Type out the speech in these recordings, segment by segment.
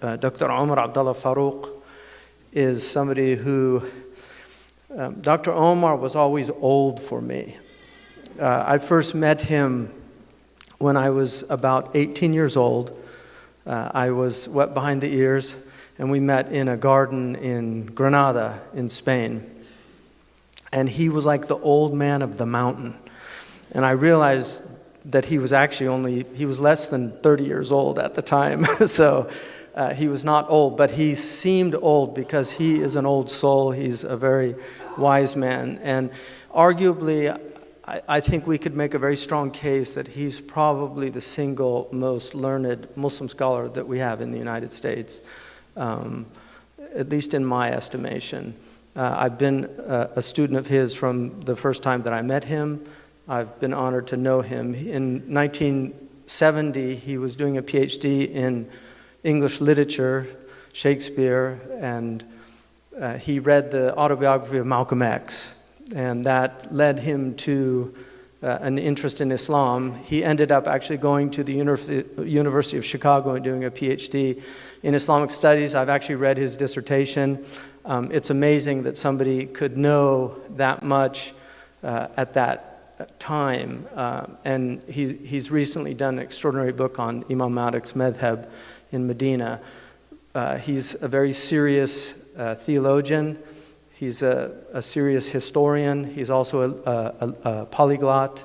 Dr.Umar Faruq is somebody who, Dr. Umar was always old for me. I first met him when I was about 18 years old. I was wet behind the ears, and we met in a garden in Granada in Spain. And he was like the old man of the mountain. And I realized that he was actually he was less than 30 years old at the time. So he was not old, but he seemed old because he is an old soul. He's a very wise man. And arguably, I think we could make a very strong case that he's probably the single most learned Muslim scholar that we have in the United States, at least in my estimation. I've been a student of his from the first time that I met him. I've been honored to know him. In 1970, he was doing a PhD in English literature, Shakespeare, and he read the autobiography of Malcolm X, and that led him to an interest in Islam. He ended up actually going to the University of Chicago and doing a PhD in Islamic studies. I've actually read his dissertation. It's amazing that somebody could know that much at that time. And he's recently done an extraordinary book on Imam Malik's madhab in Medina. He's a very serious theologian. He's a serious historian. He's also a polyglot,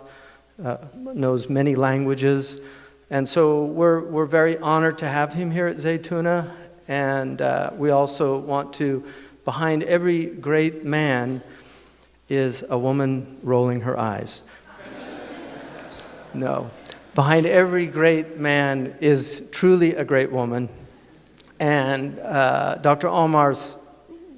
knows many languages. And so we're very honored to have him here at Zaytuna. And we also want to, behind every great man is a woman rolling her eyes. No. Behind every great man is truly a great woman. And Dr. Omar's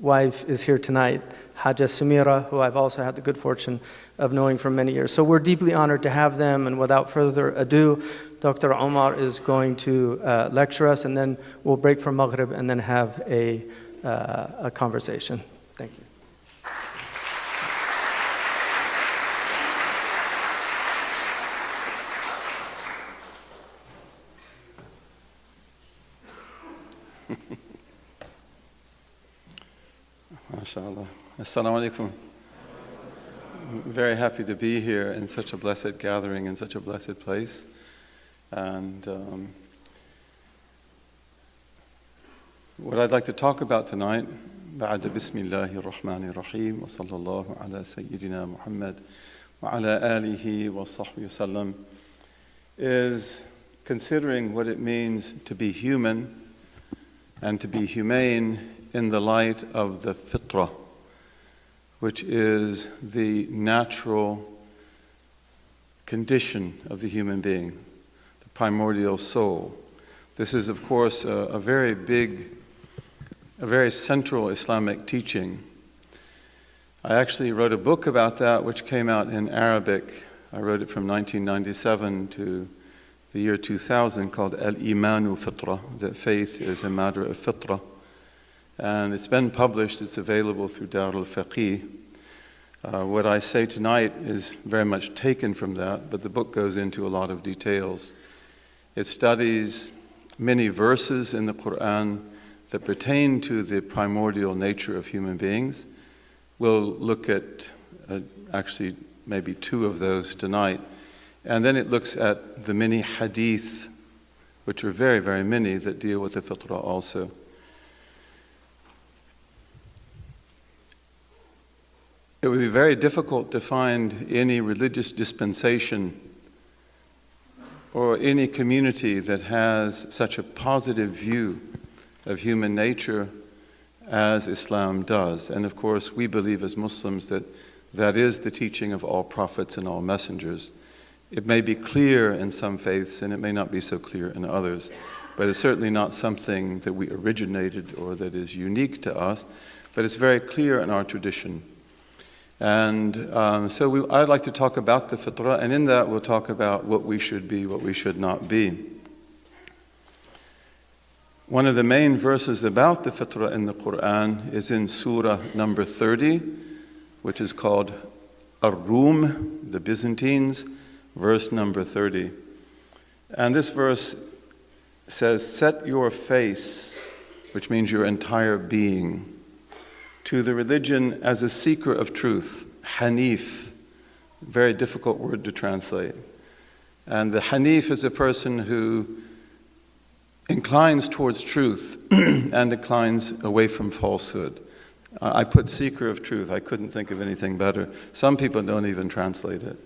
wife is here tonight, Haja Samira, who I've also had the good fortune of knowing for many years. So we're deeply honored to have them, and without further ado, Dr. Umar is going to lecture us, and then we'll break for Maghrib and then have a conversation. Thank you. MashaAllah. Assalamu alaikum. Very happy to be here in such a blessed gathering, in such a blessed place. And what I'd like to talk about tonight, بعد بسم الله الرحمن الرحيم وصلى الله على سيدنا محمد وعلى آله وصحبه وسلم, is considering what it means to be human and to be humane in the light of the fitra, which is the natural condition of the human being, the primordial soul. This is, of course, a very central Islamic teaching. I actually wrote a book about that, which came out in Arabic. I wrote it from 1997 to the year 2000, called Al-Imanu Fitra, that faith is a matter of fitra. And it's been published, it's available through Dar al-Faqih. What I say tonight is very much taken from that, but the book goes into a lot of details. It studies many verses in the Quran that pertain to the primordial nature of human beings. We'll look at actually maybe two of those tonight. And then it looks at the many hadith, which are very, very many, that deal with the fitrah also. It would be very difficult to find any religious dispensation or any community that has such a positive view of human nature as Islam does. And of course, we believe as Muslims that that is the teaching of all prophets and all messengers. It may be clear in some faiths and it may not be so clear in others, but it's certainly not something that we originated or that is unique to us, but it's very clear in our tradition. And so I'd like to talk about the fitrah, and in that we'll talk about what we should be, what we should not be. One of the main verses about the fitrah in the Quran is in Surah number 30, which is called Ar-Rum, the Byzantines, verse number 30. And this verse says, "Set your face which means your entire being, to the religion as a seeker of truth, Hanif, very difficult word to translate. And the Hanif is a person who inclines towards truth and inclines away from falsehood. I put seeker of truth. I couldn't think of anything better. Some people don't even translate it.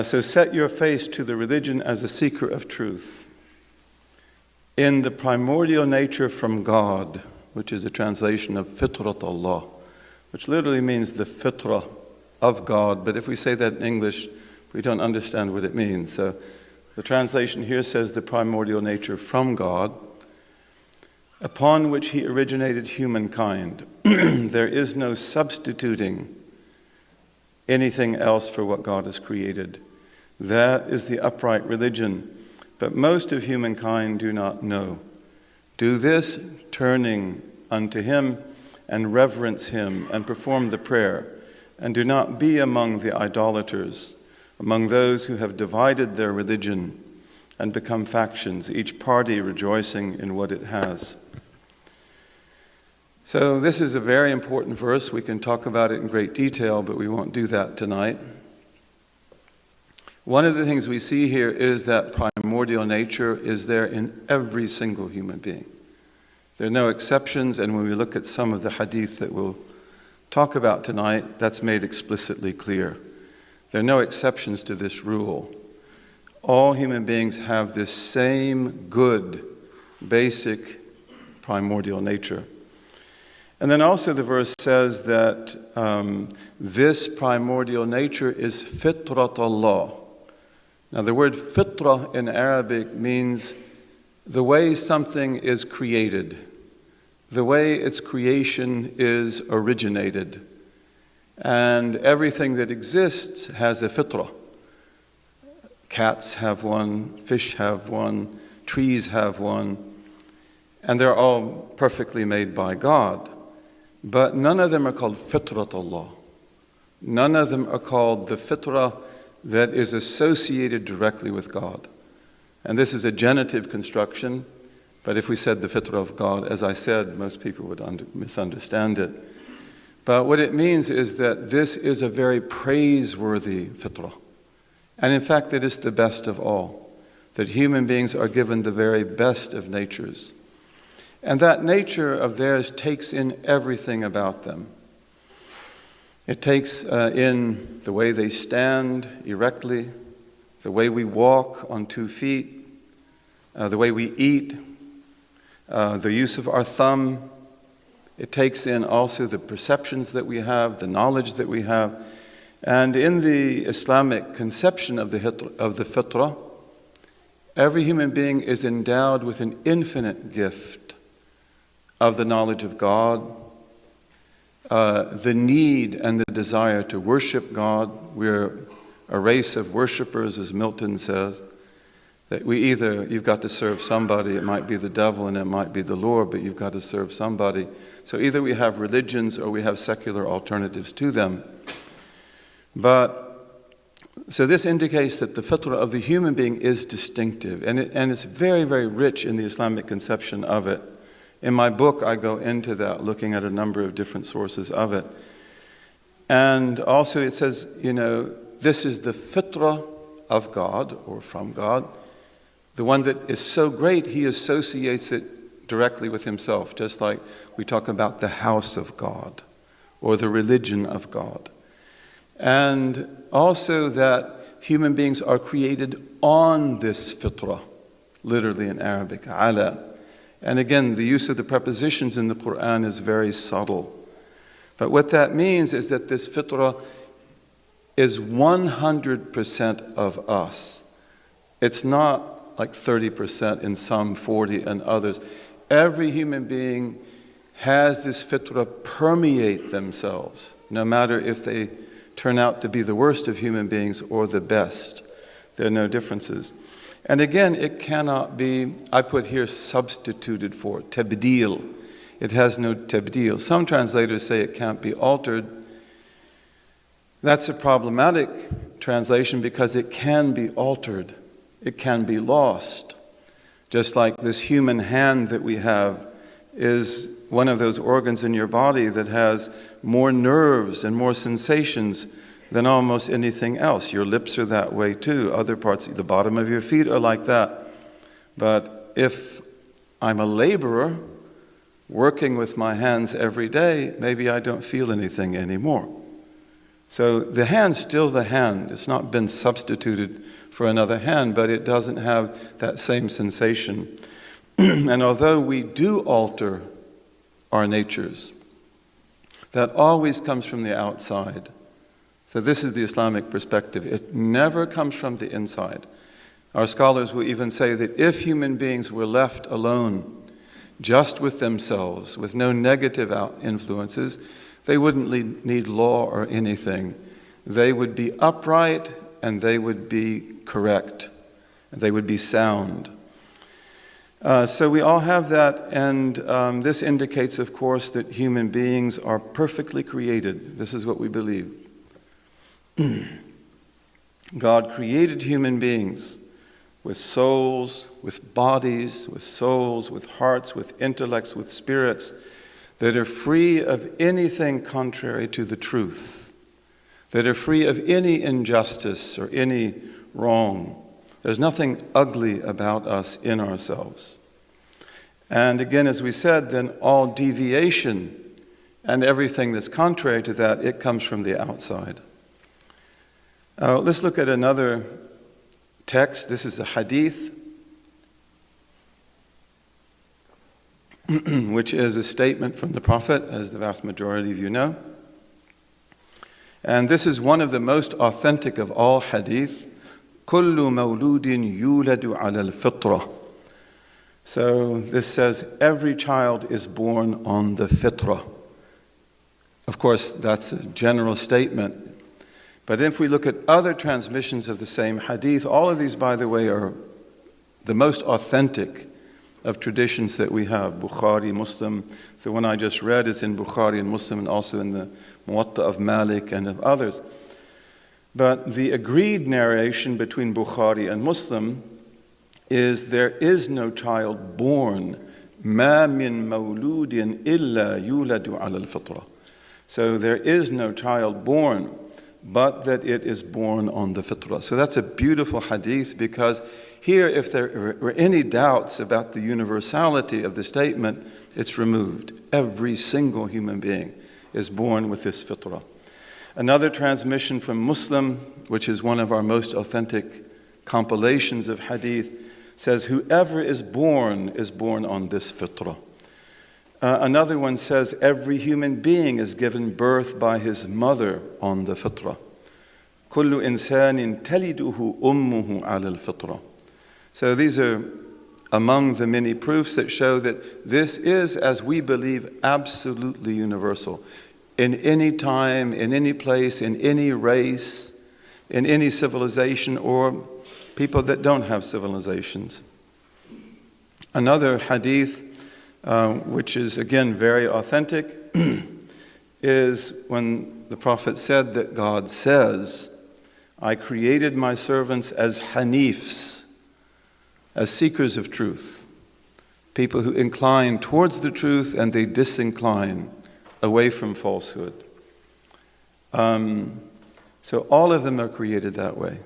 So set your face to the religion as a seeker of truth. In the primordial nature from God, which is a translation of fitrat Allah, which literally means the fitra of God. But if we say that in English, we don't understand what it means. So the translation here says the primordial nature from God, upon which he originated humankind. There is no substituting anything else for what God has created. That is the upright religion. But most of humankind do not know. Do this, turning unto him, and reverence him, and perform the prayer, and do not be among the idolaters, among those who have divided their religion and become factions, each party rejoicing in what it has. So this is a very important verse. We can talk about it in great detail, but we won't do that tonight. One of the things we see here is that primordial nature is there in every single human being. There are no exceptions, and when we look at some of the hadith that we'll talk about tonight, that's made explicitly clear. There are no exceptions to this rule. All human beings have this same good, basic, primordial nature. And then also the verse says that this primordial nature is fitrat Allah. Now the word fitra in Arabic means the way something is created, the way its creation is originated. And everything that exists has a fitra. Cats have one, fish have one, trees have one, and they're all perfectly made by God. But none of them are called fitrat Allah. None of them are called the fitra that is associated directly with God. And this is a genitive construction, but if we said the fitra of God, as I said, most people would misunderstand it. But what it means is that this is a very praiseworthy fitra. And in fact, it is the best of all, that human beings are given the very best of natures. And that nature of theirs takes in everything about them. It takes in the way they stand erectly, the way we walk on 2 feet, the way we eat, the use of our thumb. It takes in also the perceptions that we have, the knowledge that we have. And in the Islamic conception of the fitra, every human being is endowed with an infinite gift of the knowledge of God, the need and the desire to worship God. We're a race of worshipers, as Milton says, that you've got to serve somebody. It might be the devil and it might be the Lord, but you've got to serve somebody. So either we have religions or we have secular alternatives to them. So this indicates that the fitra of the human being is distinctive, and it's very, very rich in the Islamic conception of it. In my book, I go into that, looking at a number of different sources of it. And also it says, this is the fitra of God, or from God, the one that is so great, he associates it directly with himself, just like we talk about the house of God, or the religion of God. And also that human beings are created on this fitra, literally in Arabic, ala. And again, the use of the prepositions in the Quran is very subtle. But what that means is that this fitra is 100% of us. It's not like 30% in some, 40 in others. Every human being has this fitra permeate themselves, no matter if they turn out to be the worst of human beings or the best. There are no differences. And again, it cannot be, I put here, substituted for, tabdeel. It has no tabdeel. Some translators say it can't be altered. That's a problematic translation because it can be altered. It can be lost. Just like this human hand that we have is one of those organs in your body that has more nerves and more sensations than almost anything else. Your lips are that way too. Other parts, the bottom of your feet are like that. But if I'm a laborer working with my hands every day, maybe I don't feel anything anymore. So the hand's still the hand. It's not been substituted for another hand, but it doesn't have that same sensation. And although we do alter our natures, that always comes from the outside. So this is the Islamic perspective. It never comes from the inside. Our scholars will even say that if human beings were left alone, just with themselves, with no negative influences, they wouldn't need law or anything. They would be upright and they would be correct. And they would be sound. So we all have that, and this indicates, of course, that human beings are perfectly created. This is what we believe. God created human beings with souls, with bodies, with souls, with hearts, with intellects, with spirits that are free of anything contrary to the truth, that are free of any injustice or any wrong. There's nothing ugly about us in ourselves. And again, as we said, then all deviation and everything that's contrary to that, it comes from the outside. Let's look at another text. This is a hadith, which is a statement from the Prophet, as the vast majority of you know. And this is one of the most authentic of all hadith. كُلُّ مَوْلُودٍ يُولَدُ عَلَى الْفِطْرَةِ. So this says every child is born on the fitra. Of course, that's a general statement. But if we look at other transmissions of the same hadith, all of these, by the way, are the most authentic of traditions that we have. Bukhari, Muslim. The one I just read is in Bukhari and Muslim, and also in the Muwatta of Malik and of others. But the agreed narration between Bukhari and Muslim is there is no child born. مَا مِن مَوْلُودٍ إِلَّا يُولَدُ عَلَى الْفِطْرَةِ. So there is no child born, but that it is born on the fitrah. So that's a beautiful hadith, because here, if there were any doubts about the universality of the statement, it's removed. Every single human being is born with this fitrah. Another transmission from Muslim, which is one of our most authentic compilations of hadith, says whoever is born on this fitrah. Another one says every human being is given birth by his mother on the fitrah. كُلُّ إِنسَانٍ تَلِدُهُ أُمُّهُ عَلَى الْفِطْرَةِ. So these are among the many proofs that show that this is, as we believe, absolutely universal. In any time, in any place, in any race, in any civilization, or people that don't have civilizations. Another hadith, which is again very authentic, is when the Prophet said that God says, I created my servants as hanifs, as seekers of truth, people who incline towards the truth and they disincline away from falsehood. So all of them are created that way.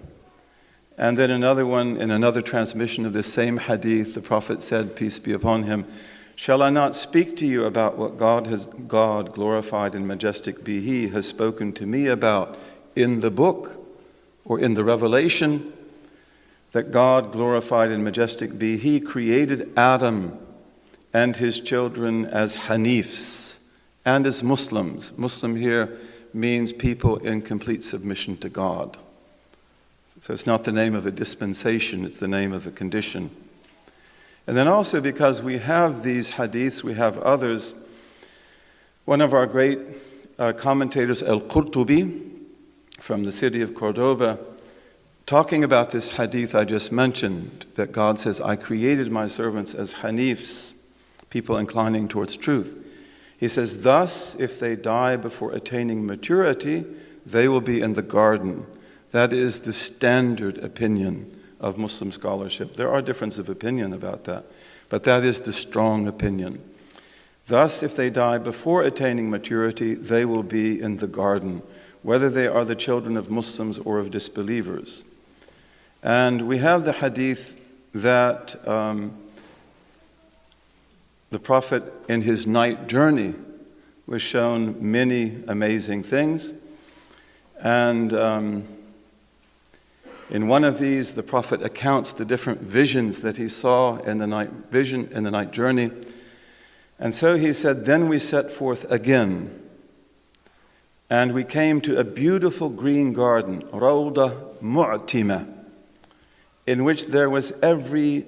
And then another one, in another transmission of this same hadith, the Prophet said, peace be upon him, shall I not speak to you about what God, glorified and majestic be He, has spoken to me about in the book or in the revelation? That God, glorified and majestic be He, created Adam and his children as hanifs and as Muslims. Muslim here means people in complete submission to God. So it's not the name of a dispensation, it's the name of a condition. And then also because we have these hadiths, we have others. One of our great commentators, Al-Qurtubi, from the city of Cordoba, talking about this hadith I just mentioned, that God says, I created my servants as hanifs, people inclining towards truth. He says, thus, if they die before attaining maturity, they will be in the garden. That is the standard opinion of Muslim scholarship. There are differences of opinion about that, but that is the strong opinion. Thus, if they die before attaining maturity, they will be in the garden, whether they are the children of Muslims or of disbelievers. And we have the hadith that the Prophet in his night journey was shown many amazing things. And in one of these, the Prophet accounts the different visions that he saw in the night journey. And so he said, then we set forth again, and we came to a beautiful green garden, Rawda Mu'tima, in which there was every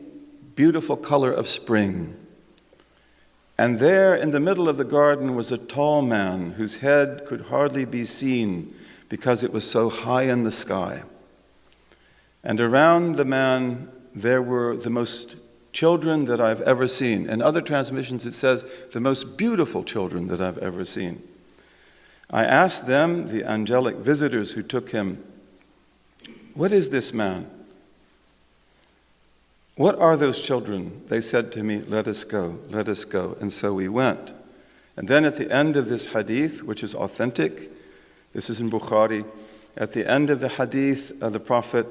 beautiful color of spring. And there in the middle of the garden was a tall man whose head could hardly be seen because it was so high in the sky. And around the man there were the most children that I've ever seen. In other transmissions it says, the most beautiful children that I've ever seen. I asked them, the angelic visitors who took him, what is this man? What are those children? They said to me, let us go, let us go. And so we went. And then at the end of this hadith, which is authentic, this is in Bukhari, at the end of the hadith, the Prophet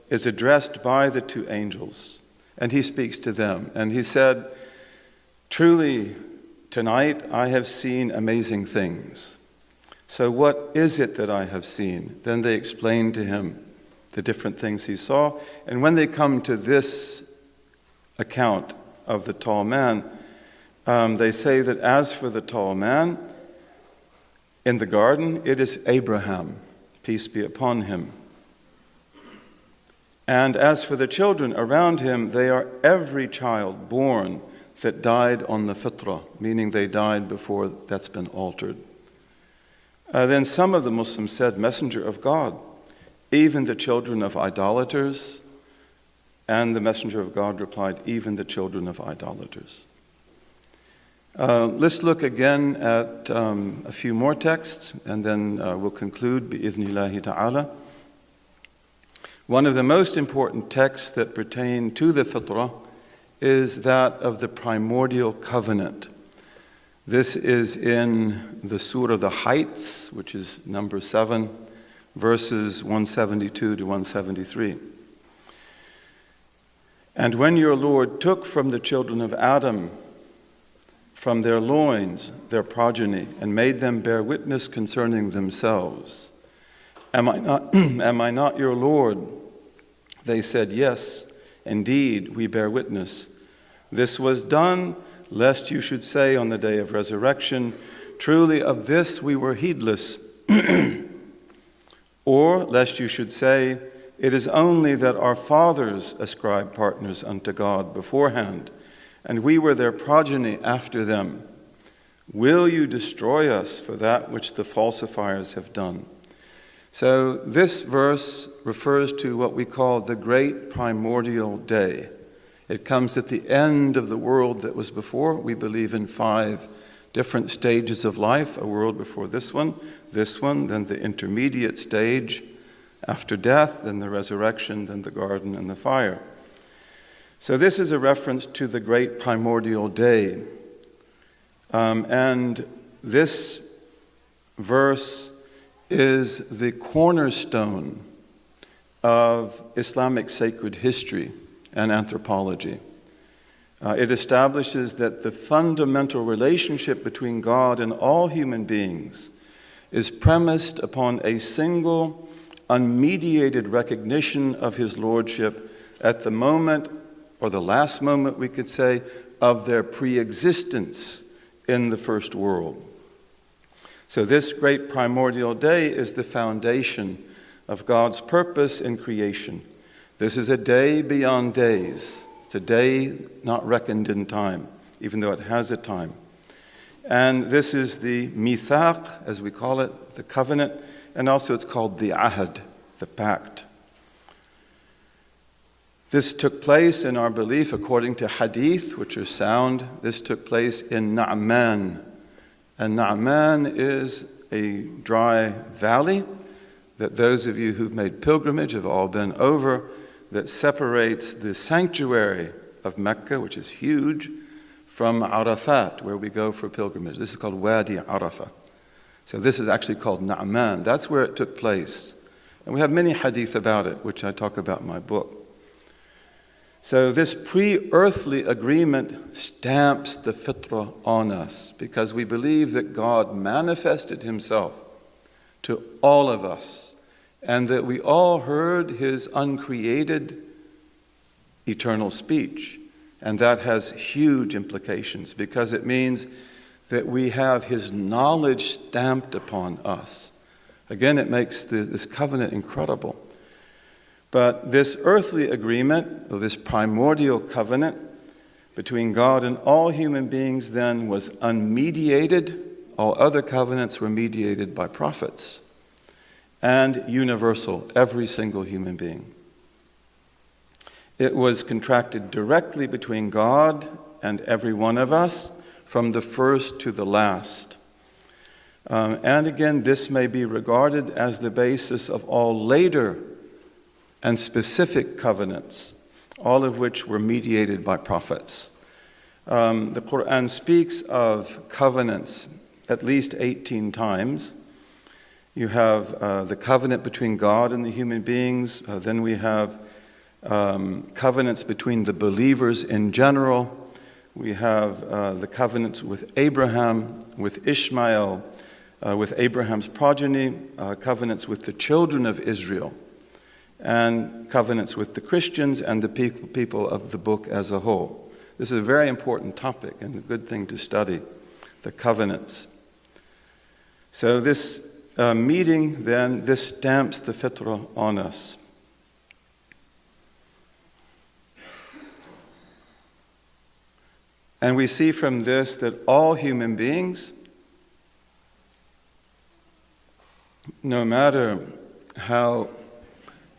is addressed by the two angels. And he speaks to them. And he said, truly, tonight I have seen amazing things. So what is it that I have seen? Then they explained to him the different things he saw. And when they come to this account of the tall man, they say that as for the tall man in the garden, it is Abraham, peace be upon him. And as for the children around him, they are every child born that died on the fitra, meaning they died before that's been altered. Then some of the Muslims said, Messenger of God, even the children of idolaters. And the Messenger of God replied, even the children of idolaters. Let's look again at a few more texts, and then we'll conclude, bi'idhnillahi ta'ala. One of the most important texts that pertain to the fitrah is that of the primordial covenant. This is in the Surah The Heights, which is number 7, verses 172 to 173. And when your Lord took from the children of Adam, from their loins, their progeny, and made them bear witness concerning themselves, am I not your Lord? They said, yes, indeed, we bear witness. This was done, lest you should say on the day of resurrection, truly of this we were heedless. Or lest you should say, it is only that our fathers ascribed partners unto God beforehand, and we were their progeny after them. Will you destroy us for that which the falsifiers have done? So this verse refers to what we call the great primordial day. It comes at the end of the world that was before. We believe in 5 different stages of life, a world before this one, then the intermediate stage after death, then the resurrection, then the garden and the fire. So this is a reference to the great primordial day. And this verse is the cornerstone of Islamic sacred history and anthropology. It establishes that the fundamental relationship between God and all human beings is premised upon a single, unmediated recognition of His Lordship at the moment, or the last moment we could say, of their pre-existence in the first world. So this great primordial day is the foundation of God's purpose in creation. This is a day beyond days. It's a day not reckoned in time, even though it has a time. And this is the mithaq, as we call it, the covenant, and also it's called the ahad, the pact. This took place in our belief according to hadith, which are sound. This took place in Na'man. And Na'man is a dry valley that those of you who've made pilgrimage have all been over. that separates the sanctuary of Mecca, which is huge, from Arafat, where we go for pilgrimage. This is called Wadi Arafah. So this is actually called Na'man. That's where it took place. And we have many hadith about it, which I talk about in my book. So this pre-earthly agreement stamps the fitra on us because we believe that God manifested himself to all of us and that we all heard his uncreated eternal speech. And that has huge implications because it means that we have his knowledge stamped upon us. Again, it makes this covenant incredible. But this earthly agreement, or this primordial covenant between God and all human beings then was unmediated. All other covenants were mediated by prophets. And universal, every single human being. It was contracted directly between God and every one of us, from the first to the last. And again, this may be regarded as the basis of all later and specific covenants, all of which were mediated by prophets. The Quran speaks of covenants at least 18 times. You have the covenant between God and the human beings. Then we have covenants between the believers in general. We have the covenants with Abraham, with Ishmael, with Abraham's progeny, covenants with the children of Israel, and covenants with the Christians and the people of the book as a whole. This is a very important topic and a good thing to study, the covenants. So this meeting then, this stamps the fitra on us. And we see from this that all human beings, no matter how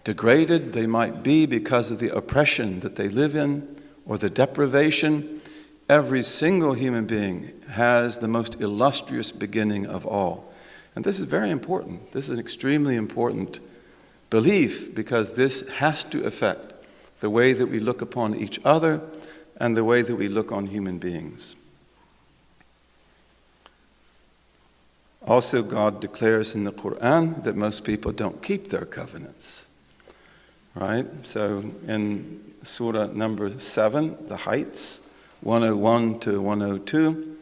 degraded they might be because of the oppression that they live in or the deprivation, every single human being has the most illustrious beginning of all. And this is very important. This is an extremely important belief because this has to affect the way that we look upon each other and the way that we look on human beings. Also, God declares in the Quran that most people don't keep their covenants. Right? So in Surah number 7, the heights, 101 to 102,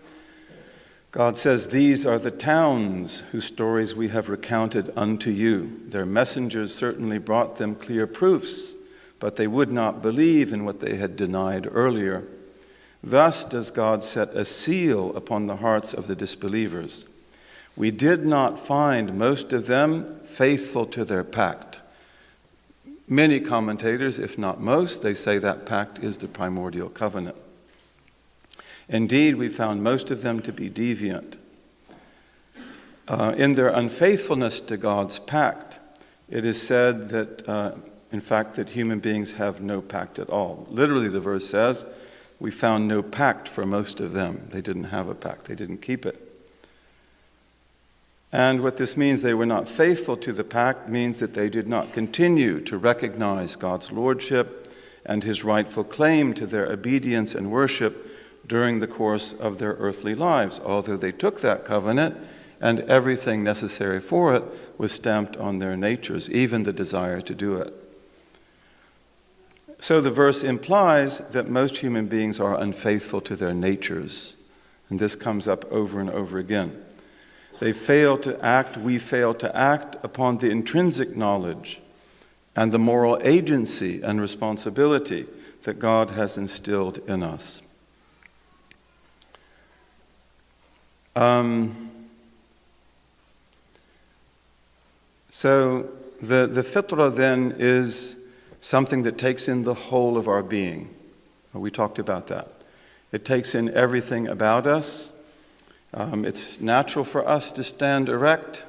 God says, "These are the towns whose stories we have recounted unto you. Their messengers certainly brought them clear proofs, but they would not believe in what they had denied earlier. Thus does God set a seal upon the hearts of the disbelievers. We did not find most of them faithful to their pact." Many commentators, if not most, they say that pact is the primordial covenant. Indeed, we found most of them to be deviant. In their unfaithfulness to God's pact, it is said that, in fact, that human beings have no pact at all. Literally, the verse says, we found no pact for most of them. They didn't have a pact. They didn't keep it. And what this means, they were not faithful to the pact, means that they did not continue to recognize God's lordship and his rightful claim to their obedience and worship during the course of their earthly lives, although they took that covenant and everything necessary for it was stamped on their natures, even the desire to do it. So the verse implies that most human beings are unfaithful to their natures, and this comes up over and over again. They fail to act, we fail to act upon the intrinsic knowledge and the moral agency and responsibility that God has instilled in us. So the fitra then is something that takes in the whole of our being. We talked about that. It takes in everything about us. It's natural for us to stand erect.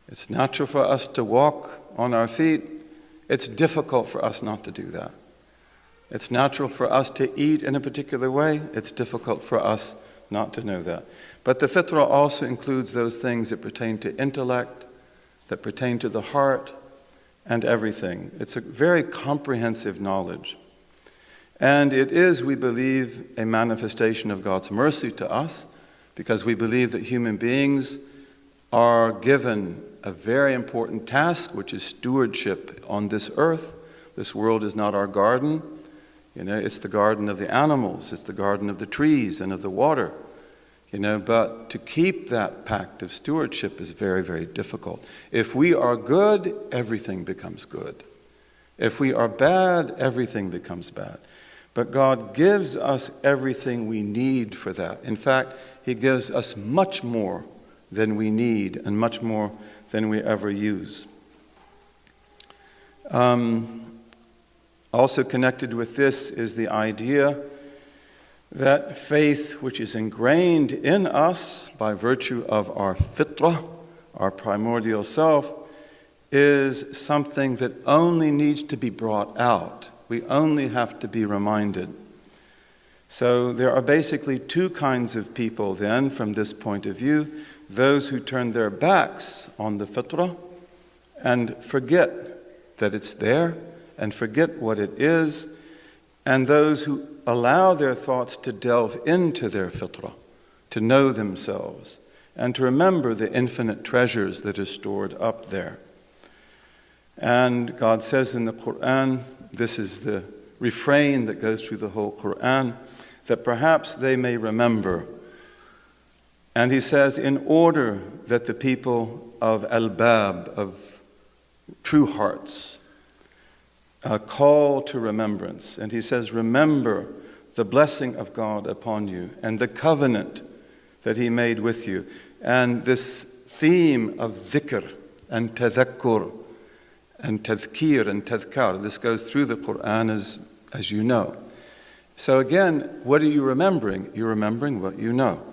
It's natural for us to walk on our feet. It's difficult for us not to do that. It's natural for us to eat in a particular way. It's difficult for us not to know that. But the fitra also includes those things that pertain to intellect, that pertain to the heart, and everything. It's a very comprehensive knowledge. And it is, we believe, a manifestation of God's mercy to us, because we believe that human beings are given a very important task, which is stewardship on this earth. This world is not our garden. It's the garden of the animals, it's the garden of the trees and of the water. But to keep that pact of stewardship is very, very difficult. If we are good, everything becomes good. If we are bad, everything becomes bad. But God gives us everything we need for that. In fact, He gives us much more than we need and much more than we ever use. Also connected with this is the idea that faith, which is ingrained in us by virtue of our fitra, our primordial self, is something that only needs to be brought out. We only have to be reminded. So there are basically two kinds of people then, from this point of view: those who turn their backs on the fitra and forget that it's there and forget what it is, and those who allow their thoughts to delve into their fitra, to know themselves, and to remember the infinite treasures that are stored up there. And God says in the Quran, this is the refrain that goes through the whole Quran, that perhaps they may remember. And He says, in order that the people of Albab, of true hearts, call to remembrance. And He says, remember the blessing of God upon you and the covenant that He made with you. And this theme of dhikr and tadhakkur and tadhkir and tadhkar, this goes through the Quran as you know. So again, what are you remembering? You're remembering what you know.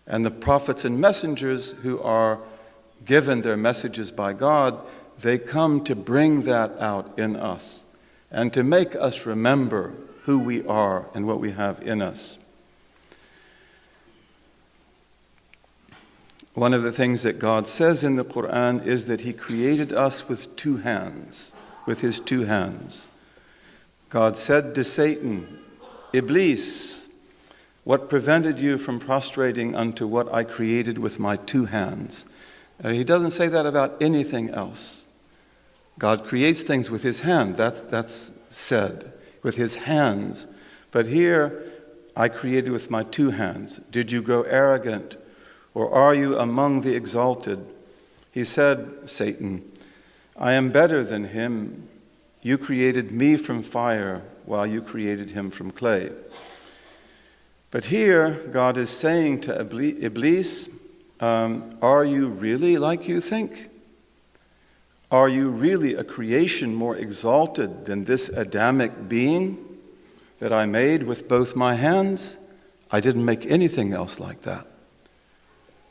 And the prophets and messengers who are given their messages by God, they come to bring that out in us and to make us remember who we are and what we have in us. One of the things that God says in the Quran is that He created us with two hands, with His two hands. God said to Satan, Iblis, what prevented you from prostrating unto what I created with my two hands? He doesn't say that about anything else. God creates things with His hand, that's said, with His hands. But here, I created with my two hands. Did you grow arrogant, or are you among the exalted? He said, Satan, I am better than him. You created me from fire, while you created him from clay. But here, God is saying to Iblis, are you really like you think? Are you really a creation more exalted than this Adamic being that I made with both my hands? I didn't make anything else like that.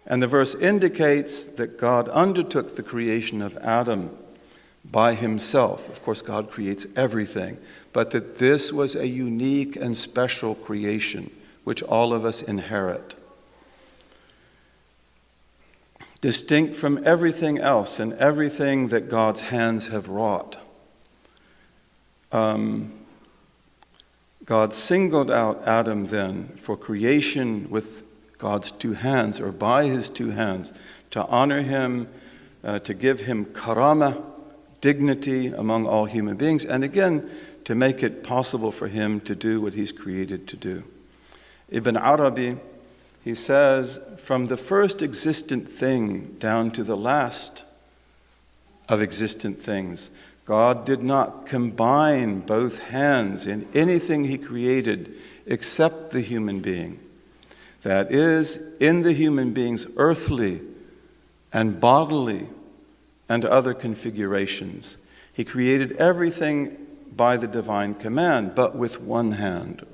And the verse indicates that God undertook the creation of Adam by Himself. Of course, God creates everything, but that this was a unique and special creation which all of us inherit. Distinct from everything else and everything that God's hands have wrought. God singled out Adam then for creation with God's two hands, or by His two hands, to honor him, to give him karama, dignity among all human beings, and again, to make it possible for him to do what he's created to do. Ibn Arabi, he says, from the first existent thing down to the last of existent things, God did not combine both hands in anything He created except the human being. That is, in the human being's earthly and bodily and other configurations. He created everything by the divine command, but with one hand.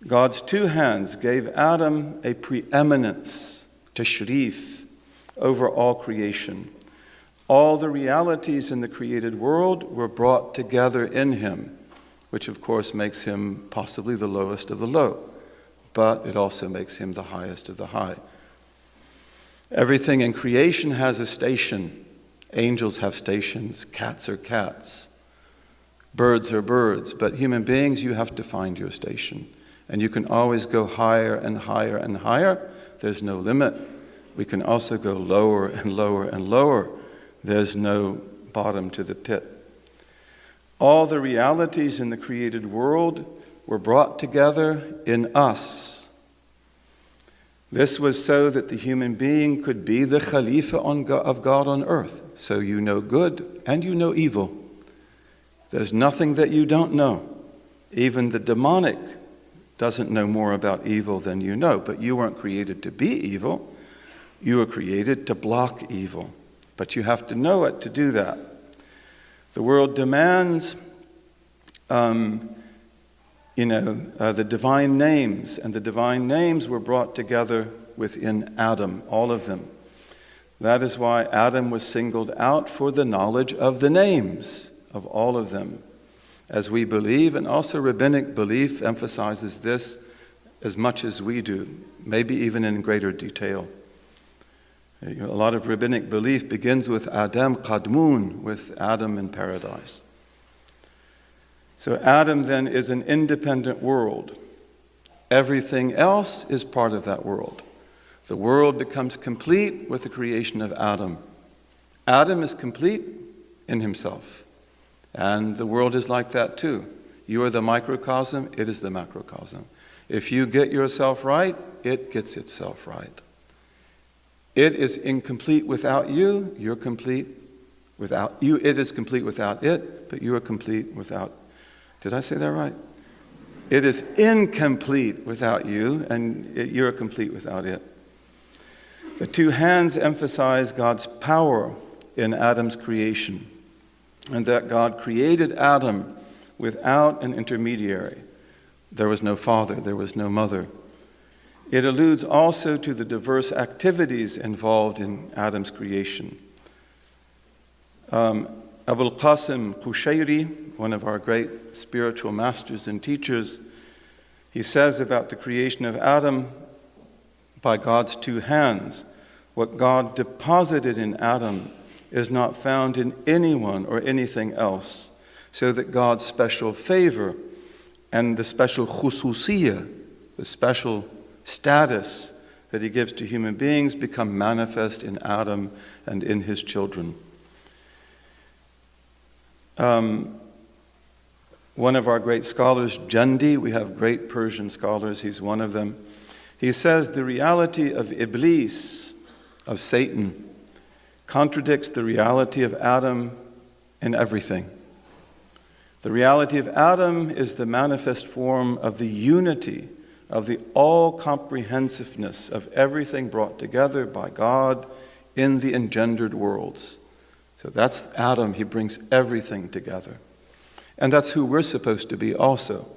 God's two hands gave Adam a preeminence, tashrif, over all creation. All the realities in the created world were brought together in him, which of course makes him possibly the lowest of the low, but it also makes him the highest of the high. Everything in creation has a station, Angels have stations, cats are cats, birds are birds, but human beings, you have to find your station. And you can always go higher and higher and higher. There's no limit. We can also go lower and lower and lower. There's no bottom to the pit. All the realities in the created world were brought together in us. This was so that the human being could be the Khalifa of God on earth. So you know good and you know evil. There's nothing that you don't know. Even the demonic doesn't know more about evil than you know. But you weren't created to be evil. You were created to block evil. But you have to know it to do that. The world demands the divine names, and the divine names were brought together within Adam, all of them. That is why Adam was singled out for the knowledge of the names of all of them, as we believe, and also rabbinic belief emphasizes this as much as we do, maybe even in greater detail. A lot of rabbinic belief begins with Adam Qadmun, with Adam in paradise. So Adam then is an independent world. Everything else is part of that world. The world becomes complete with the creation of Adam. Adam is complete in himself. And the world is like that too. You are the microcosm, it is the macrocosm. If you get yourself right, it gets itself right. It is incomplete without you, you're complete without you. It is complete without it, but you are complete without. Did I say that right? It is incomplete without you, and you're complete without it. The two hands emphasize God's power in Adam's creation, and that God created Adam without an intermediary. There was no father, there was no mother. It alludes also to the diverse activities involved in Adam's creation. Abul Qasim Qushayri, one of our great spiritual masters and teachers, he says about the creation of Adam by God's two hands, what God deposited in Adam is not found in anyone or anything else, so that God's special favor and the special khususiyah, the special status that he gives to human beings become manifest in Adam and in his children. One of our great scholars, Jundi, we have great Persian scholars, he's one of them. He says the reality of Iblis, of Satan, contradicts the reality of Adam in everything. The reality of Adam is the manifest form of the unity, of the all-comprehensiveness of everything brought together by God in the engendered worlds. So that's Adam, he brings everything together. And that's who we're supposed to be also.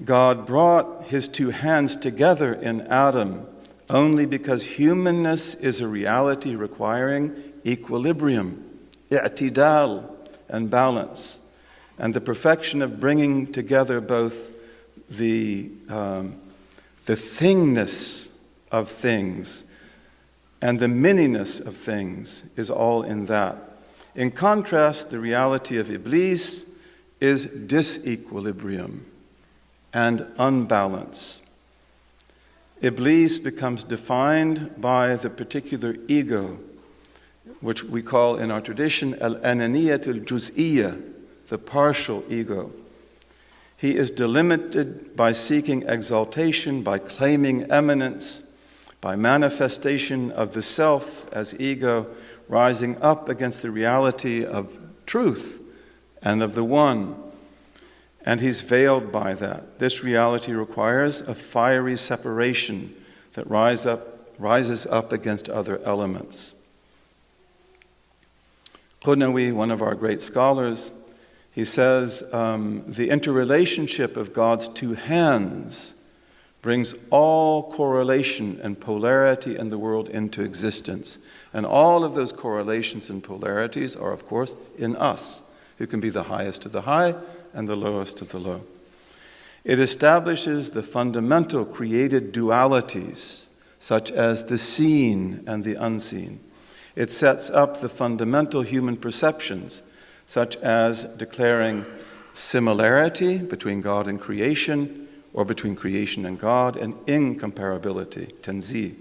God brought his two hands together in Adam only because humanness is a reality requiring equilibrium, i'tidal, and balance, and the perfection of bringing together both the thingness of things and the minniness of things is all in that. In contrast, the reality of Iblis is disequilibrium and unbalance. Iblis becomes defined by the particular ego, which we call in our tradition al-ananiyat al-juz'iyya, the partial ego. He is delimited by seeking exaltation, by claiming eminence, by manifestation of the self as ego, rising up against the reality of truth and of the one. And he's veiled by that. This reality requires a fiery separation that rises up against other elements. Qunawi, one of our great scholars, he says the interrelationship of God's two hands brings all correlation and polarity in the world into existence. And all of those correlations and polarities are, of course, in us, who can be the highest of the high and the lowest of the low. It establishes the fundamental created dualities, such as the seen and the unseen. It sets up the fundamental human perceptions, such as declaring similarity between God and creation, or between creation and God, and incomparability, tanzih.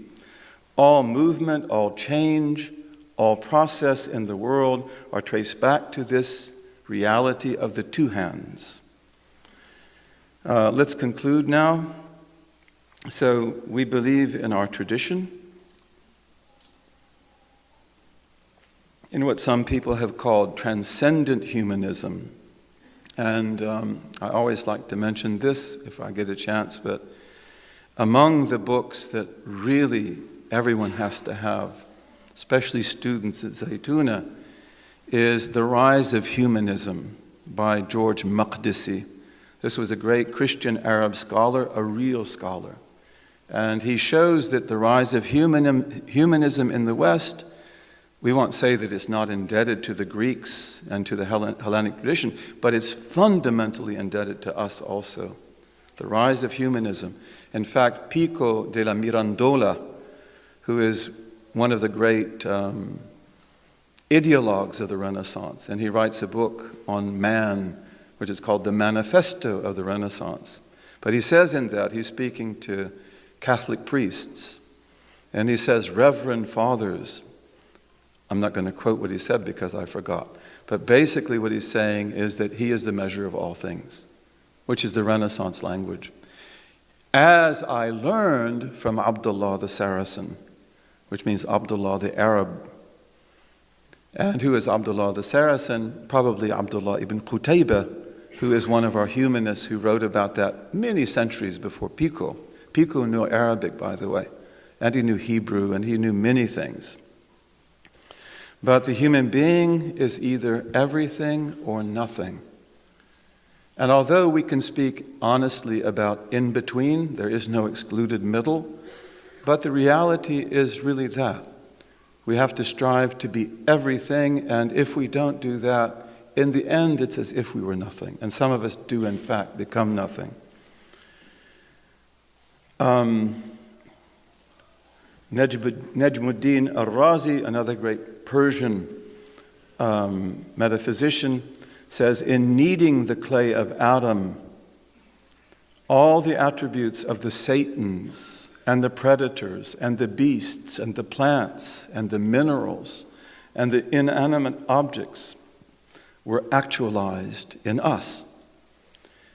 All movement, all change, all process in the world are traced back to this reality of the two hands. Let's conclude now. So we believe in our tradition, in what some people have called transcendent humanism. And I always like to mention this if I get a chance, but among the books that really everyone has to have, especially students at Zaytuna, is The Rise of Humanism by George Maqdisi. This was a great Christian Arab scholar, a real scholar. And he shows that the rise of humanism in the West, we won't say that it's not indebted to the Greeks and to the Hellenic tradition, but it's fundamentally indebted to us also. The rise of humanism. In fact, Pico de la Mirandola, who is one of the great ideologues of the Renaissance, and he writes a book on man, which is called the Manifesto of the Renaissance. But he says in that, he's speaking to Catholic priests, and he says, Reverend Fathers, I'm not going to quote what he said because I forgot, but basically what he's saying is that he is the measure of all things, which is the Renaissance language. As I learned from Abdullah the Saracen, which means Abdullah the Arab. And who is Abdullah the Saracen? Probably Abdullah ibn Qutaybah, who is one of our humanists who wrote about that many centuries before Pico. Pico knew Arabic, by the way, and he knew Hebrew, and he knew many things. But the human being is either everything or nothing. And although we can speak honestly about in between, there is no excluded middle, but the reality is really that. We have to strive to be everything, and if we don't do that, in the end it's as if we were nothing. And some of us do in fact become nothing. Najmuddin al-Razi, another great Persian metaphysician, says, in kneading the clay of Adam, all the attributes of the Satans and the predators and the beasts and the plants and the minerals and the inanimate objects were actualized in us.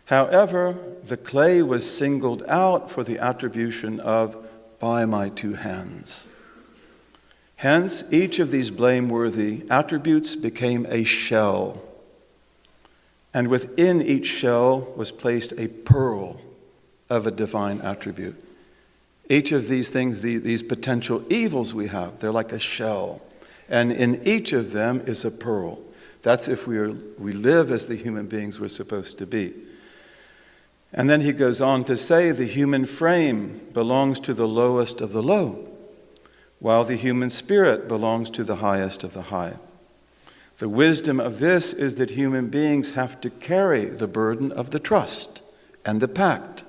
However, the clay was singled out for the attribution of by my two hands. Hence, each of these blameworthy attributes became a shell. And within each shell was placed a pearl of a divine attribute. Each of these things, these potential evils we have, they're like a shell. And in each of them is a pearl. That's if we live as the human beings we're supposed to be. And then he goes on to say the human frame belongs to the lowest of the low, while the human spirit belongs to the highest of the high. The wisdom of this is that human beings have to carry the burden of the trust and the pact,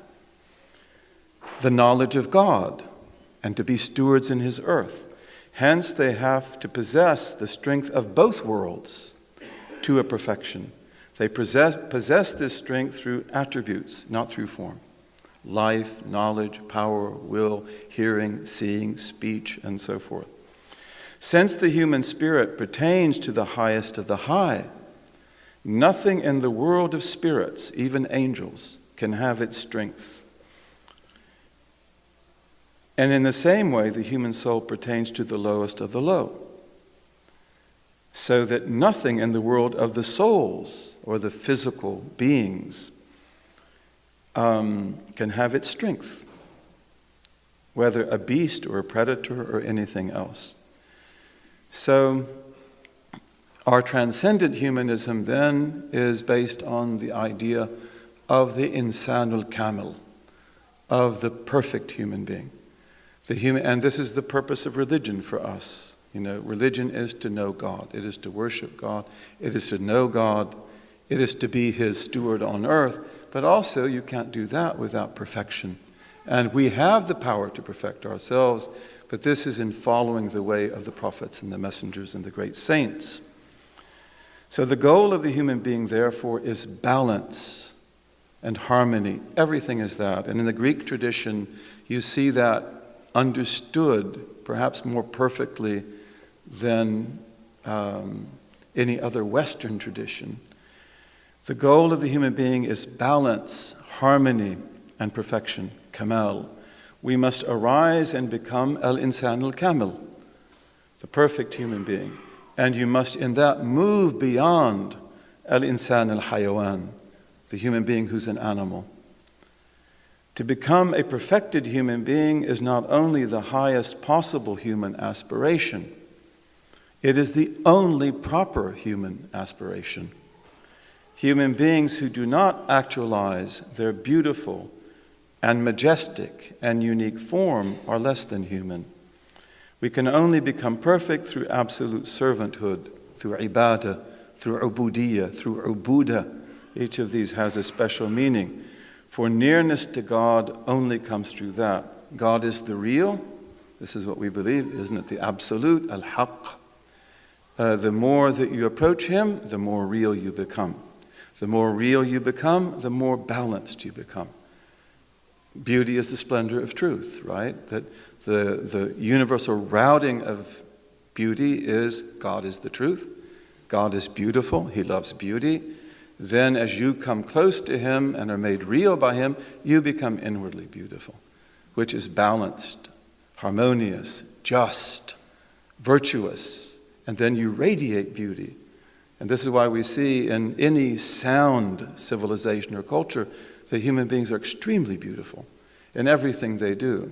the knowledge of God, and to be stewards in His earth. Hence, they have to possess the strength of both worlds to a perfection. They possess this strength through attributes, not through form. Life, knowledge, power, will, hearing, seeing, speech, and so forth. Since the human spirit pertains to the highest of the high, nothing in the world of spirits, even angels, can have its strength. And in the same way, the human soul pertains to the lowest of the low, so that nothing in the world of the souls or the physical beings can have its strength, whether a beast or a predator or anything else. So our transcendent humanism then is based on the idea of the insanul kamil, of the perfect human being. And this is the purpose of religion for us. Religion is to know God. It is to worship God. It is to know God. It is to be His steward on earth. But also, you can't do that without perfection. And we have the power to perfect ourselves, but this is in following the way of the prophets and the messengers and the great saints. So the goal of the human being, therefore, is balance and harmony. Everything is that. And in the Greek tradition, you see that understood perhaps more perfectly than any other Western tradition. The goal of the human being is balance, harmony, and perfection, kamal. We must arise and become al-insan al-kamil, the perfect human being. And you must in that move beyond al-insan al-hayawan, the human being who's an animal. To become a perfected human being is not only the highest possible human aspiration, it is the only proper human aspiration. Human beings who do not actualize their beautiful and majestic and unique form are less than human. We can only become perfect through absolute servanthood, through ibadah, through ubudiyah, through ubudah. Each of these has a special meaning. For nearness to God only comes through that. God is the real. This is what we believe, isn't it? The absolute, al-haqq. The more that you approach Him, the more real you become. The more real you become, the more balanced you become. Beauty is the splendor of truth, right? That the universal routing of beauty is God is the truth. God is beautiful. He loves beauty. Then as you come close to Him and are made real by Him, you become inwardly beautiful, which is balanced, harmonious, just, virtuous, and then you radiate beauty. And this is why we see in any sound civilization or culture that human beings are extremely beautiful in everything they do.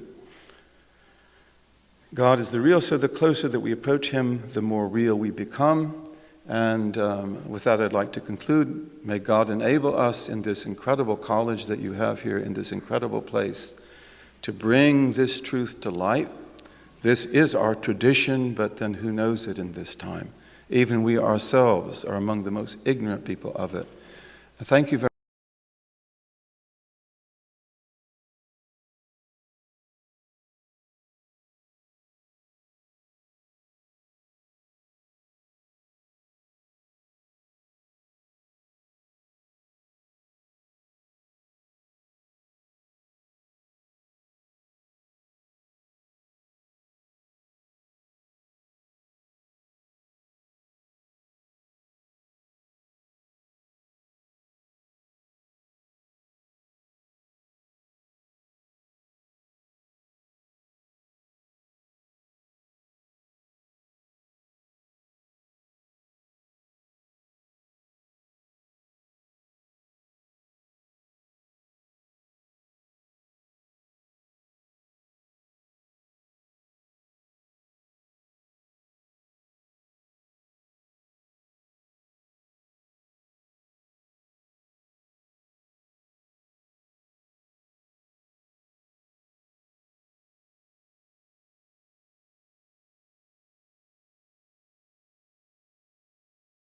God is the real, so the closer that we approach Him, the more real we become. And with that, I'd like to conclude. May God enable us in this incredible college that you have here, in this incredible place, to bring this truth to light. This is our tradition, but then who knows it in this time? Even we ourselves are among the most ignorant people of it. Thank you very much.